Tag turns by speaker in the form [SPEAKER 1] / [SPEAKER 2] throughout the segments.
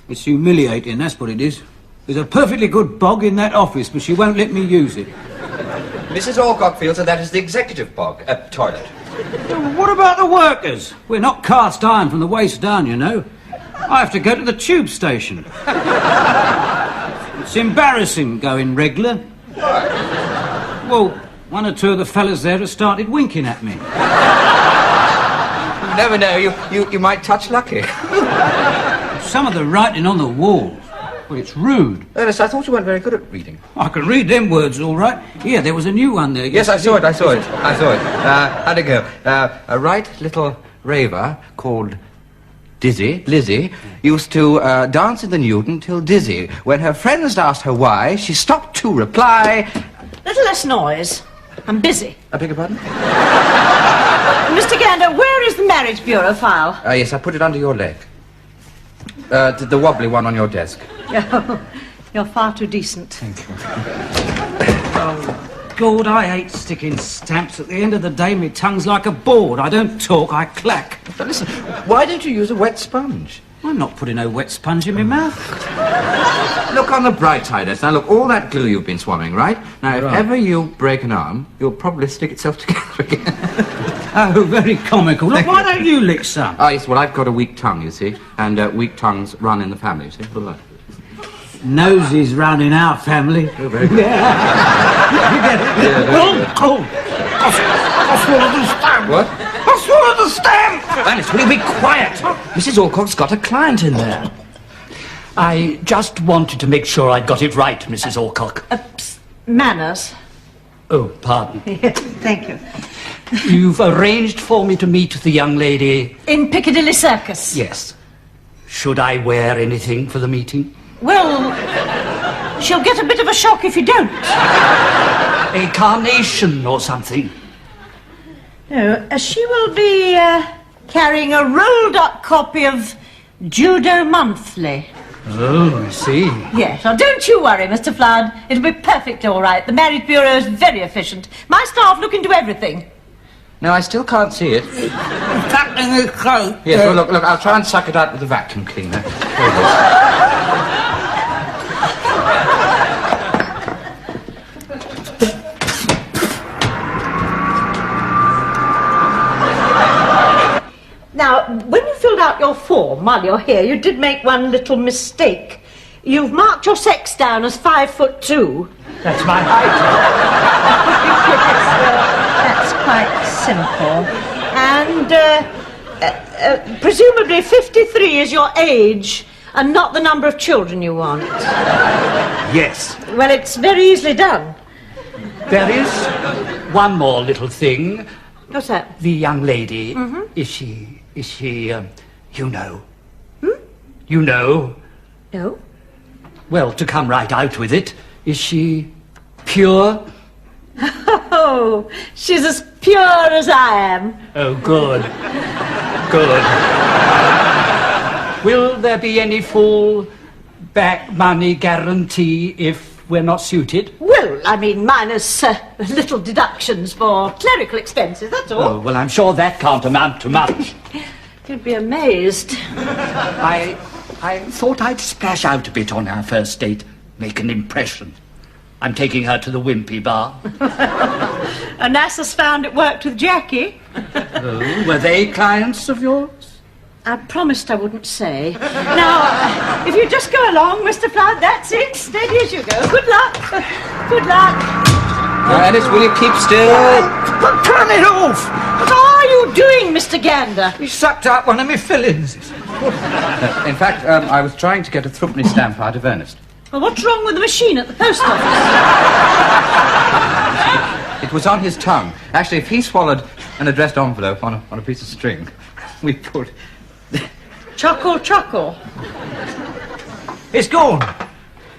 [SPEAKER 1] It's humiliating, that's what it is. There's a perfectly good bog in that office, but she won't let me use it.
[SPEAKER 2] Mrs. Alcock feels that is the executive toilet.
[SPEAKER 1] What about the workers? We're not cast iron from the waist down, you know. I have to go to the tube station. It's embarrassing going regular.
[SPEAKER 2] Why?
[SPEAKER 1] Well, one or two of the fellas there have started winking at me.
[SPEAKER 2] You never know, you might touch lucky.
[SPEAKER 1] Some of the writing on the wall. Well, it's rude.
[SPEAKER 2] Ernest, I thought you weren't very good at reading.
[SPEAKER 1] I can read them words all right. Here, there was a new one there.
[SPEAKER 2] Yes, I saw it. How'd it go? A right little raver called Lizzie, used to dance in the nude until dizzy. When her friends asked her why, she stopped to reply...
[SPEAKER 3] Little less noise. I'm busy.
[SPEAKER 2] I beg your pardon?
[SPEAKER 3] Mr. Gander, where is the Marriage Bureau file?
[SPEAKER 2] Yes, I put it under your leg. The wobbly one on your desk.
[SPEAKER 3] Oh, you're far too decent.
[SPEAKER 2] Thank you.
[SPEAKER 1] Oh, God, I hate sticking stamps. At the end of the day, my tongue's like a board. I don't talk, I clack.
[SPEAKER 2] But listen, why don't you use a wet sponge?
[SPEAKER 1] I'm not putting no wet sponge in my mouth.
[SPEAKER 2] Look on the bright side, Esther. Now, look, all that glue you've been swabbing, right? Now, if ever you break an arm, you'll probably stick itself together again.
[SPEAKER 1] Oh, very comical. Look, why don't you lick some?
[SPEAKER 2] Oh, yes, well, I've got a weak tongue, you see, and weak tongues run in the family, you see? Good luck.
[SPEAKER 1] Noses run in our family.
[SPEAKER 2] Oh, very good.
[SPEAKER 1] You get it? I swallowed the stamp.
[SPEAKER 2] What?
[SPEAKER 1] I swallowed the stamp.
[SPEAKER 4] Ernest, will you be quiet? Mrs. Alcock's got a client in there. I just wanted to make sure I'd got it right, Mrs. Alcock.
[SPEAKER 3] Manners.
[SPEAKER 4] Oh, pardon.
[SPEAKER 3] Thank you.
[SPEAKER 4] You've arranged for me to meet the young lady...
[SPEAKER 3] In Piccadilly Circus?
[SPEAKER 4] Yes. Should I wear anything for the meeting?
[SPEAKER 3] Well, she'll get a bit of a shock if you don't.
[SPEAKER 4] A carnation or something?
[SPEAKER 3] No, she will be carrying a rolled-up copy of Judo Monthly.
[SPEAKER 4] Oh, I see.
[SPEAKER 3] Yes, well, don't you worry, Mr. Flood. It'll be perfectly all right. The Marriage Bureau is very efficient. My staff look into everything.
[SPEAKER 2] No, I still can't see it.
[SPEAKER 1] Tucked in his coat.
[SPEAKER 2] Yes, well, look, I'll try and suck it out with the vacuum cleaner. There it is.
[SPEAKER 3] Now, when you filled out your form while you're here, you did make one little mistake. You've marked your sex down as 5'2".
[SPEAKER 4] That's my height.
[SPEAKER 3] That's quite simple. And presumably 53 is your age and not the number of children you want.
[SPEAKER 4] Yes.
[SPEAKER 3] Well, it's very easily done.
[SPEAKER 4] There is one more little thing.
[SPEAKER 3] What's that?
[SPEAKER 4] The young lady, is she, you know? You know?
[SPEAKER 3] No.
[SPEAKER 4] Well, to come right out with it, is she pure?
[SPEAKER 3] Oh, she's as pure as I am.
[SPEAKER 4] Oh, good. Good. Will there be any full back money guarantee if we're not suited?
[SPEAKER 3] Well, I mean, minus little deductions for clerical expenses, that's all.
[SPEAKER 4] Oh, well, I'm sure that can't amount to much.
[SPEAKER 3] You'd be amazed.
[SPEAKER 4] I thought I'd splash out a bit on our first date, make an impression. I'm taking her to the Wimpy Bar.
[SPEAKER 3] And Nassus found it worked with Jackie.
[SPEAKER 4] Oh, were they clients of yours?
[SPEAKER 3] I promised I wouldn't say. Now, if you just go along, Mr. Flood, that's it. Steady as you go. Good luck. Good luck.
[SPEAKER 2] Alice, will you keep still?
[SPEAKER 1] Turn it off!
[SPEAKER 3] What are you doing, Mr. Gander?
[SPEAKER 1] He sucked out one of my fillings.
[SPEAKER 2] In fact, I was trying to get a threepenny stamp out of Ernest.
[SPEAKER 3] Well, what's wrong with the machine at the post office?
[SPEAKER 2] It was on his tongue. Actually, if he swallowed an addressed envelope on a piece of string, we put...
[SPEAKER 3] Chuckle, chuckle.
[SPEAKER 1] It's gone.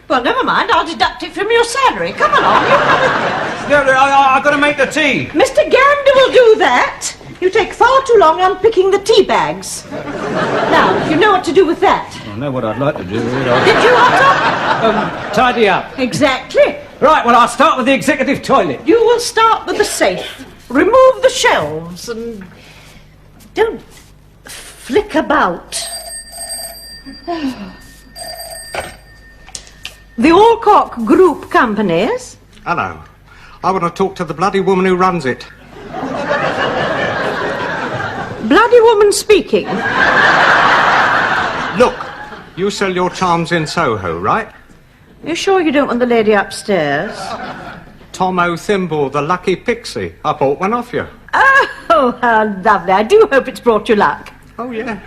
[SPEAKER 3] Well, never mind. I'll deduct it from your salary. Come along. You come with me.
[SPEAKER 1] No, I've got to make the tea.
[SPEAKER 3] Mr. Gander will do that. You take far too long unpicking the tea bags. Now, you know what to do with that.
[SPEAKER 1] I know what I'd like to do.
[SPEAKER 3] Did you, Otto?
[SPEAKER 1] Tidy up.
[SPEAKER 3] Exactly.
[SPEAKER 1] Right, well, I'll start with the executive toilet.
[SPEAKER 3] You will start with the safe. Remove the shelves and don't flick about. The Alcock Group Companies.
[SPEAKER 5] Hello. I want to talk to the bloody woman who runs it.
[SPEAKER 3] Bloody woman speaking.
[SPEAKER 5] Look, you sell your charms in Soho, right?
[SPEAKER 3] You sure you don't want the lady upstairs?
[SPEAKER 5] Tom O'Thimble, the lucky pixie. I bought one off you.
[SPEAKER 3] Oh, how lovely. I do hope it's brought you luck.
[SPEAKER 5] Oh, yeah.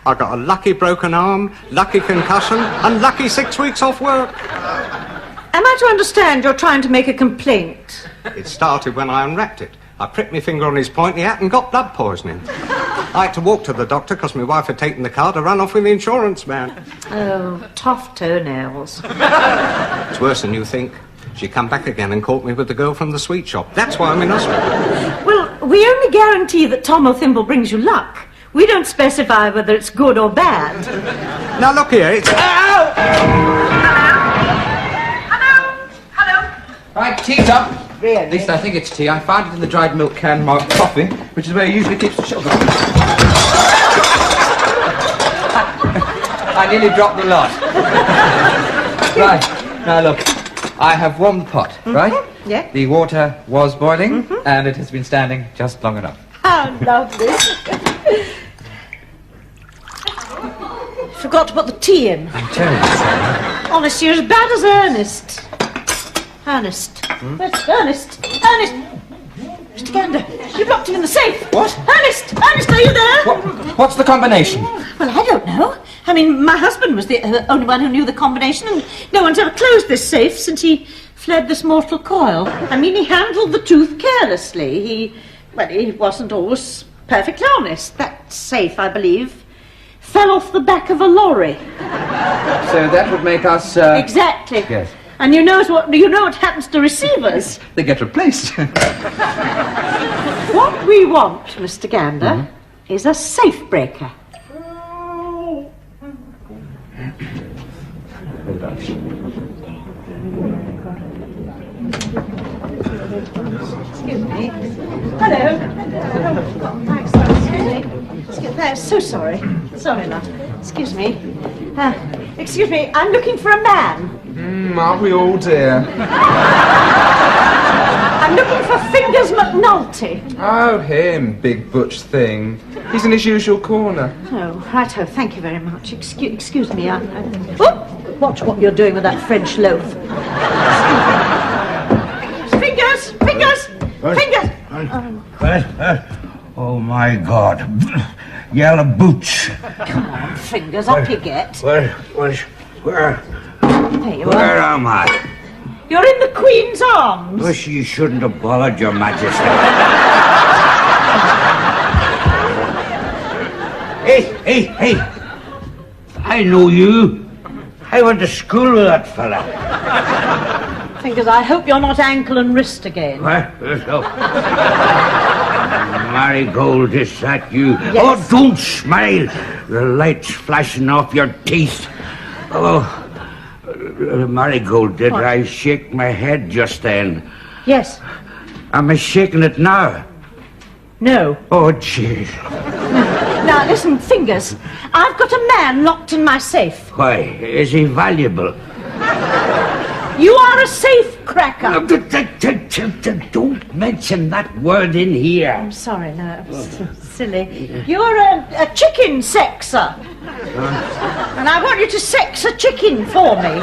[SPEAKER 5] I got a lucky broken arm, lucky concussion, and lucky 6 weeks off work.
[SPEAKER 3] Am I to understand you're trying to make a complaint?
[SPEAKER 5] It started when I unwrapped it. I pricked my finger on his pointy hat and got blood poisoning. I had to walk to the doctor because my wife had taken the car to run off with the insurance man.
[SPEAKER 3] Oh, tough toenails.
[SPEAKER 5] It's worse than you think. She come back again and caught me with the girl from the sweet shop. That's why I'm in hospital.
[SPEAKER 3] Well, we only guarantee that Tom O'Thimble brings you luck. We don't specify whether it's good or bad.
[SPEAKER 5] Now, look here, it's... Ow!
[SPEAKER 3] Hello?
[SPEAKER 2] Right, tea's up.
[SPEAKER 3] Really?
[SPEAKER 2] At least I think it's tea. I found it in the dried milk can marked coffee, which is where he usually keeps the sugar. I nearly dropped the lot. Right, now look. I have warmed the pot, right?
[SPEAKER 3] Yeah.
[SPEAKER 2] The water was boiling, and it has been standing just long enough.
[SPEAKER 3] How lovely. Forgot to put the tea in.
[SPEAKER 2] I'm terribly
[SPEAKER 3] Honestly, you're as bad as Ernest. Ernest. Where's Ernest? Ernest! Mr. Gander, you've locked him in the safe.
[SPEAKER 2] What?
[SPEAKER 3] Ernest! Ernest, are you there?
[SPEAKER 2] What's the combination?
[SPEAKER 3] Well, I don't know. I mean, my husband was the only one who knew the combination, and no one's ever closed this safe since he fled this mortal coil. I mean, he handled the truth carelessly. He wasn't always perfectly honest. That safe, I believe, fell off the back of a lorry.
[SPEAKER 2] So that would make us...
[SPEAKER 3] Exactly.
[SPEAKER 2] Yes.
[SPEAKER 3] And you know what happens to receivers?
[SPEAKER 2] They get replaced.
[SPEAKER 3] What we want, Mr. Gander, is a safe breaker. Excuse me. Hello. Thanks. Excuse me. I'm so sorry. Sorry, love. Excuse me. Excuse me. I'm looking for a man.
[SPEAKER 6] Aren't we all, dear?
[SPEAKER 3] I'm looking for Fingers McNulty.
[SPEAKER 6] Oh, him, big butch thing. He's in his usual corner.
[SPEAKER 3] Oh, righto. Thank you very much. Excuse me. Oh, watch what you're doing with that French loaf. Fingers!
[SPEAKER 7] Oh, my God. Yellow boots.
[SPEAKER 3] Come on, Fingers, up you get.
[SPEAKER 7] Where
[SPEAKER 3] There you are.
[SPEAKER 7] am I?
[SPEAKER 3] You're in the Queen's arms.
[SPEAKER 7] Wish you shouldn't have bothered, Your Majesty. Hey! I know you. I went to school with that fella.
[SPEAKER 3] Fingers, I hope you're not ankle and wrist again.
[SPEAKER 7] What? Marigold, is that you?
[SPEAKER 3] Yes.
[SPEAKER 7] Oh, don't smile. The light's flashing off your teeth. Oh, Marigold, did
[SPEAKER 3] What?
[SPEAKER 7] I shake my head just then?
[SPEAKER 3] Yes.
[SPEAKER 7] Am I shaking it now?
[SPEAKER 3] No.
[SPEAKER 7] Oh, jeez.
[SPEAKER 3] Now, listen, Fingers. I've got a man locked in my safe.
[SPEAKER 7] Why, is he valuable?
[SPEAKER 3] You are a safe cracker.
[SPEAKER 7] Don't mention that word in here.
[SPEAKER 3] I'm sorry, no, it's silly. You're a chicken sexer. And I want you to sex a chicken for me.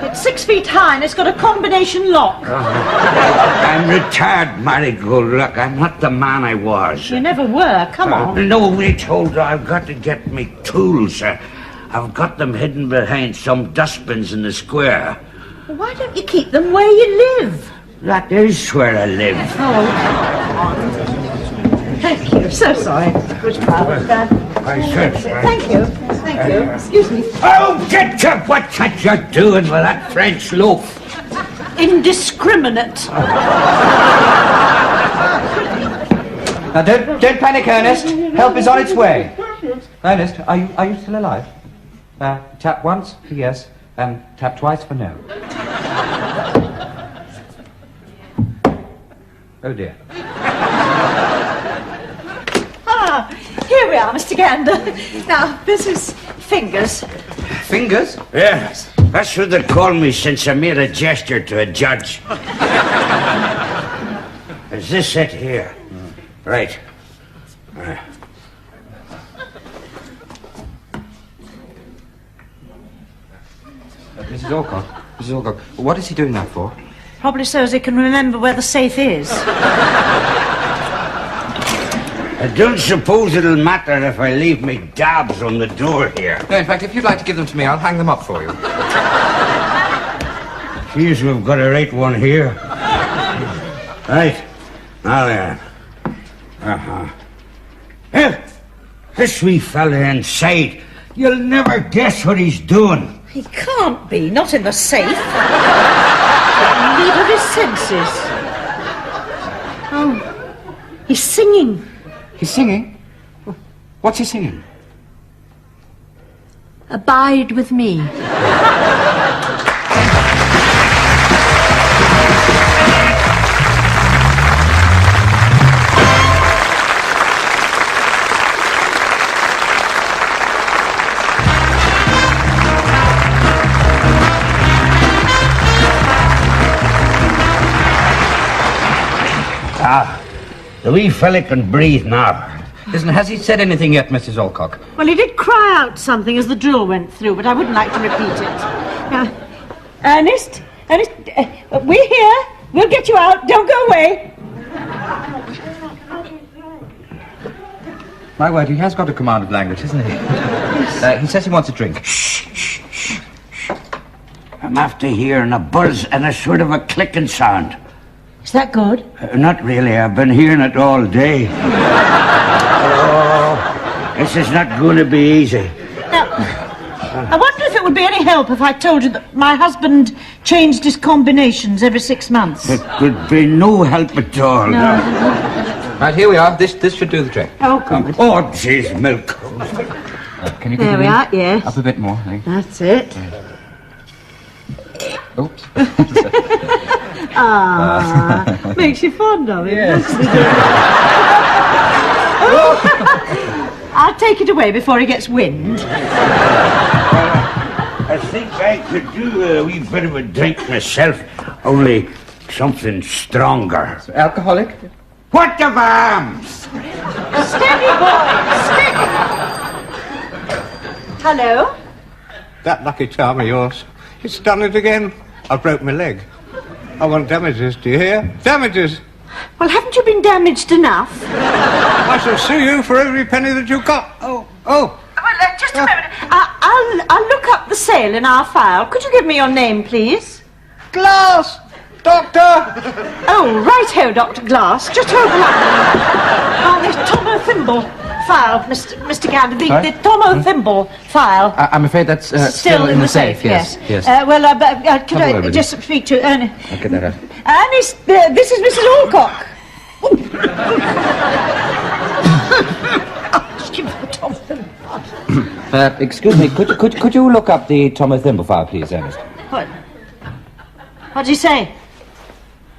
[SPEAKER 3] It's 6 feet high and it's got a combination lock.
[SPEAKER 7] I'm retired, Marigold. Look, I'm not the man I was.
[SPEAKER 3] You never were, come on.
[SPEAKER 7] Nobody told her I've got to get me tools. I've got them hidden behind some dustbins in the square.
[SPEAKER 3] Why don't you keep them where you live?
[SPEAKER 7] That is where I live.
[SPEAKER 3] Oh. Thank you, so sorry. Good child.
[SPEAKER 7] I said so.
[SPEAKER 3] Thank you. Excuse me.
[SPEAKER 7] Oh, get up! What's that you're doing with that French loaf?
[SPEAKER 3] Indiscriminate.
[SPEAKER 2] Now, don't panic, Ernest. Help is on its way. Ernest, are you still alive? Tap once for yes, and tap twice for no. Oh, dear.
[SPEAKER 3] Here we are, Mr. Gander. Now, this is Fingers.
[SPEAKER 2] Fingers?
[SPEAKER 7] Yes. That's what they call me since I made a gesture to a judge. Is this it here? Right.
[SPEAKER 2] Mrs. Alcock, what is he doing that for?
[SPEAKER 3] Probably so as he can remember where the safe is.
[SPEAKER 7] I don't suppose it'll matter if I leave me dabs on the door here.
[SPEAKER 2] No, in fact, if you'd like to give them to me, I'll hang them up for you.
[SPEAKER 7] Geez, we've got a right one here. Right. Now then. Well, this wee fella inside, you'll never guess what he's doing.
[SPEAKER 3] He can't be, not in the safe. In need of his senses. Oh, he's singing.
[SPEAKER 2] He's singing? What's he singing?
[SPEAKER 8] Abide with me.
[SPEAKER 7] The wee fella can breathe now.
[SPEAKER 2] Listen, has he said anything yet, Mrs. Alcock?
[SPEAKER 3] Well, he did cry out something as the drill went through, but I wouldn't like to repeat it. Now, Ernest, we're here. We'll get you out. Don't go away.
[SPEAKER 2] My word, he has got a command of language, hasn't he? He says he wants a drink.
[SPEAKER 7] I'm after hearing a buzz and a sort of a clicking sound.
[SPEAKER 3] Is that good?
[SPEAKER 7] Not really. I've been hearing it all day. Oh, this is not going to be easy.
[SPEAKER 3] Now, I wonder if it would be any help if I told you that my husband changed his combinations every 6 months.
[SPEAKER 7] It could be no help at all.
[SPEAKER 3] No.
[SPEAKER 2] Right, here we are. This should do the trick.
[SPEAKER 3] Oh, good.
[SPEAKER 7] Oh, jeez, milk.
[SPEAKER 2] Can you
[SPEAKER 3] There we are, yes.
[SPEAKER 2] Up a bit more, I think.
[SPEAKER 3] That's it.
[SPEAKER 2] Oops.
[SPEAKER 3] Makes you fond of it.
[SPEAKER 2] Yes.
[SPEAKER 3] I'll take it away before he gets wind.
[SPEAKER 7] I think I could do a wee bit of a drink myself, only something stronger.
[SPEAKER 2] Alcoholic?
[SPEAKER 7] What of arms?
[SPEAKER 3] Steady, boy, steady. Hello?
[SPEAKER 5] That lucky charm of yours. It's done it again. I broke my leg. I want damages, do you hear? Damages!
[SPEAKER 3] Well, haven't you been damaged enough?
[SPEAKER 5] I shall sue you for every penny that you've got. Oh.
[SPEAKER 3] Well, just a moment. I'll look up the sale in our file. Could you give me your name, please?
[SPEAKER 5] Glass! Doctor!
[SPEAKER 3] Oh, right-ho, Dr. Glass. Just hold the line. Oh, the Tomo Thimble file, Mr. Gander. The Tomo Thimble file.
[SPEAKER 2] I'm afraid that's still in the safe, yes.
[SPEAKER 3] Well, could I just speak to Ernest?
[SPEAKER 2] I'll get that out.
[SPEAKER 3] Ernest, this is Mrs. Alcock.
[SPEAKER 2] Excuse me, could you look up the Tomo Thimble file, please, Ernest?
[SPEAKER 3] What'd he say?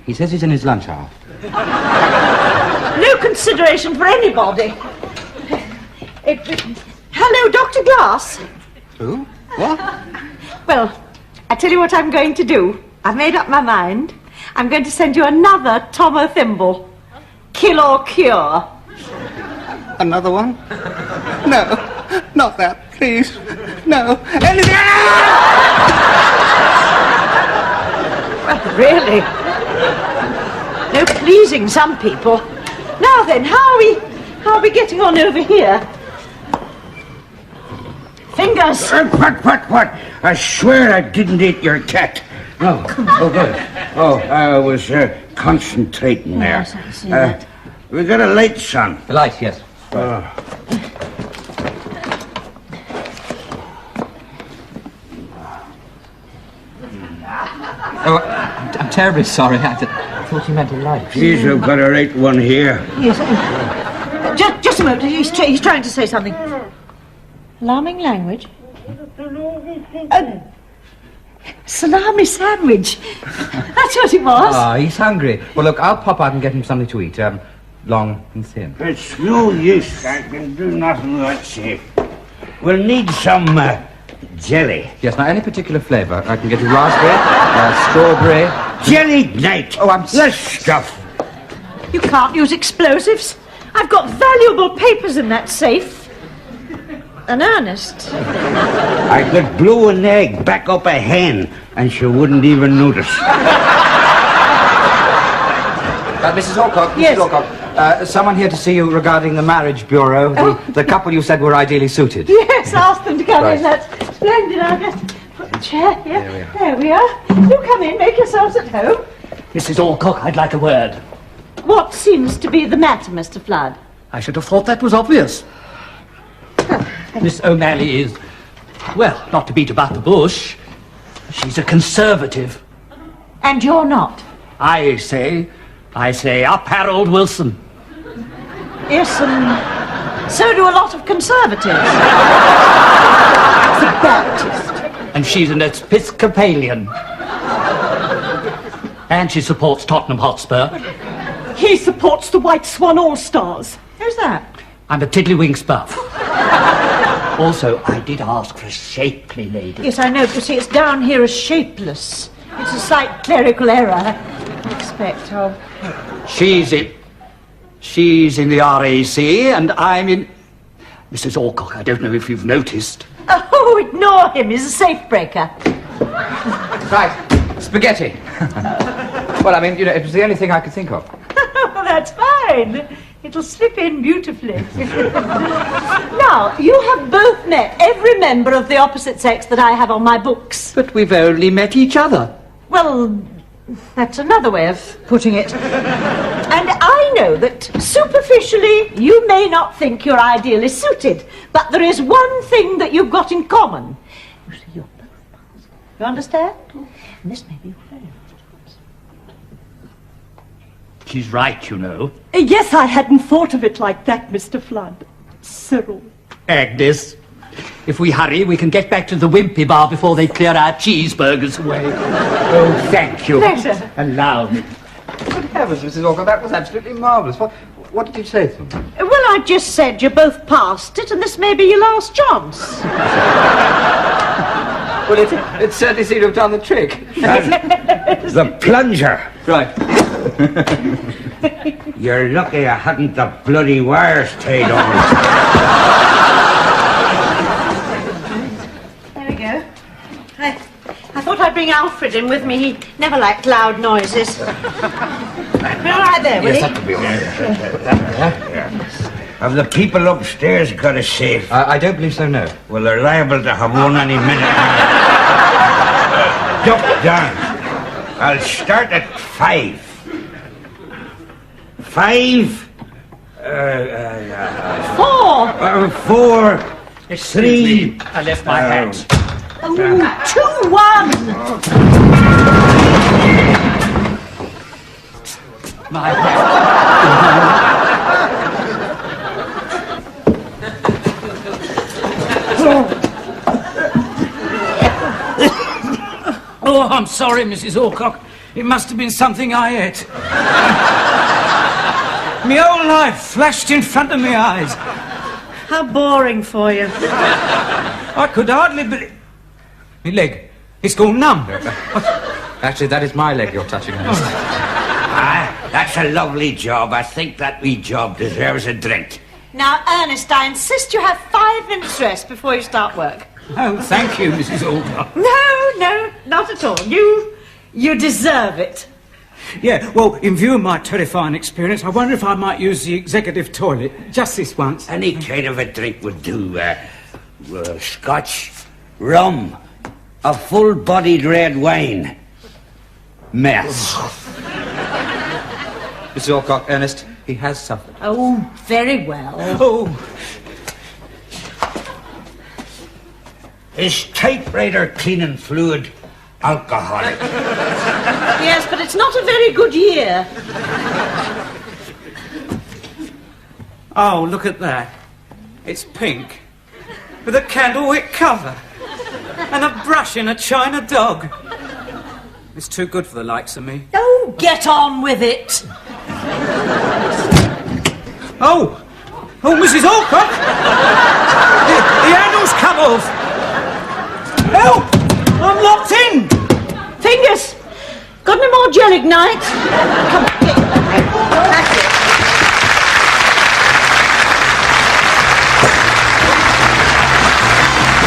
[SPEAKER 2] He says he's in his lunch hour.
[SPEAKER 3] No consideration for anybody. Hello, Dr. Glass.
[SPEAKER 5] Who? What?
[SPEAKER 3] Well, I tell you what I'm going to do. I've made up my mind. I'm going to send you another Tomo Thimble. Kill or cure.
[SPEAKER 5] Another one? No, not that, please. No. Anything!
[SPEAKER 3] Well, really? No pleasing some people. Now then, how are we getting on over here? Fingers.
[SPEAKER 7] What? I swear I didn't eat your cat. No. Oh, good. Oh, I was concentrating there.
[SPEAKER 3] Yes, I see that.
[SPEAKER 7] We got a light, son.
[SPEAKER 2] The light, yes. Oh, I'm terribly sorry. I thought you meant a light.
[SPEAKER 7] Jeez, we've got a right one here.
[SPEAKER 3] Yes. Just a moment. He's trying to say something. Alarming language. Salami sandwich. That's what it was.
[SPEAKER 2] Ah, he's hungry. Well, look, I'll pop out and get him something to eat. Long and thin.
[SPEAKER 7] It's no use. I can do nothing without safe. We'll need some jelly.
[SPEAKER 2] Yes, now, any particular flavour? I can get you raspberry, strawberry...
[SPEAKER 7] Jelly night.
[SPEAKER 2] Oh, I'm...
[SPEAKER 7] The stuff.
[SPEAKER 3] You can't use explosives. I've got valuable papers in that safe. An Ernest.
[SPEAKER 7] I could blow an egg back up a hen, and she wouldn't even notice.
[SPEAKER 2] Mrs. Alcock,
[SPEAKER 3] Yes.
[SPEAKER 2] Mrs. Alcock, someone here to see you regarding the marriage bureau. The couple you said were ideally suited.
[SPEAKER 3] Yes, ask them to come
[SPEAKER 2] Right.
[SPEAKER 3] in. That's splendid. I'll just put the chair here.
[SPEAKER 2] There we are.
[SPEAKER 3] There we are. Do come in. Make yourselves at home.
[SPEAKER 4] Mrs. Alcock, I'd like a word.
[SPEAKER 3] What seems to be the matter, Mr. Flood?
[SPEAKER 4] I should have thought that was obvious. Miss O'Malley is, well, not to beat about the bush, she's a conservative.
[SPEAKER 3] And you're not?
[SPEAKER 4] I say, up Harold Wilson.
[SPEAKER 3] Yes, and so do a lot of conservatives. It's a Baptist.
[SPEAKER 4] And she's an Episcopalian. And she supports Tottenham Hotspur.
[SPEAKER 8] He supports the White Swan All-Stars.
[SPEAKER 3] Who's that?
[SPEAKER 4] I'm a tiddlywinks buff. Also, I did ask for a shapely lady.
[SPEAKER 3] Yes, I know, but you see, it's down here as shapeless. It's a slight clerical error. I expect.
[SPEAKER 4] She's in the RAC, and I'm in... Mrs. Alcock, I don't know if you've noticed.
[SPEAKER 3] Oh, ignore him. He's a safe breaker.
[SPEAKER 2] Right, spaghetti. Well, I mean, you know, it was the only thing I could think of.
[SPEAKER 3] That's fine. It'll slip in beautifully. Now, you have both met every member of the opposite sex that I have on my books.
[SPEAKER 4] But we've only met each other.
[SPEAKER 3] Well, that's another way of putting it. And I know that superficially you may not think you're ideally suited, but there is one thing that you've got in common. You see, you're both Muslims. You understand? And this may be your friend.
[SPEAKER 4] She's right, you know.
[SPEAKER 8] Yes, I hadn't thought of it like that, Mr. Flood. Cyril.
[SPEAKER 4] Agnes, if we hurry, we can get back to the Wimpy bar before they clear our cheeseburgers away.
[SPEAKER 7] Oh, thank you.
[SPEAKER 3] Pleasure.
[SPEAKER 4] Allow me.
[SPEAKER 2] Good heavens, Mrs. Alcock, that was absolutely marvellous. What did you say to them?
[SPEAKER 3] Well, I just said you're both past it, and this may be your last chance.
[SPEAKER 2] Well, it certainly seemed to have done the trick.
[SPEAKER 7] The plunger.
[SPEAKER 2] Right.
[SPEAKER 7] You're lucky I hadn't the bloody wires tied on.
[SPEAKER 3] There we go. I thought I'd bring Alfred in with me. He never liked loud noises. Be all right there, will he?
[SPEAKER 2] That would be all right.
[SPEAKER 7] Have the people upstairs got a safe?
[SPEAKER 2] I don't believe so, no.
[SPEAKER 7] Well, they're liable to have one any minute. Duck down. I'll start at 5. 5. 4. 3.
[SPEAKER 4] I left my hat.
[SPEAKER 3] Oh, 2-1.
[SPEAKER 4] My hat.
[SPEAKER 1] Oh, I'm sorry, Mrs. Alcock. It must have been something I ate. My whole life flashed in front of my eyes.
[SPEAKER 3] How boring for you.
[SPEAKER 1] I could hardly believe... My leg. It's gone numb.
[SPEAKER 2] Actually, that is my leg you're touching on.
[SPEAKER 7] That's a lovely job. I think that wee job deserves a drink.
[SPEAKER 3] Now, Ernest, I insist you have 5 minutes rest before you start work.
[SPEAKER 1] Oh, thank you, Mrs. Alcock.
[SPEAKER 3] No, not at all. You deserve it.
[SPEAKER 1] Yeah, well, in view of my terrifying experience, I wonder if I might use the executive toilet just this once.
[SPEAKER 7] Any kind of a drink would do. Scotch, rum, a full-bodied red wine. Mess.
[SPEAKER 2] Mrs. Alcock, Ernest, he has suffered.
[SPEAKER 3] Oh, very well.
[SPEAKER 1] Oh,
[SPEAKER 7] Is typewriter cleaning fluid alcoholic?
[SPEAKER 3] Yes, but it's not a very good year.
[SPEAKER 1] oh, look at that. It's pink, with a candlewick cover, and a brush in a china dog. It's too good for the likes of me.
[SPEAKER 3] Oh, get on with it.
[SPEAKER 1] Oh, Mrs. Alcock! The handle's come off.
[SPEAKER 3] night. Come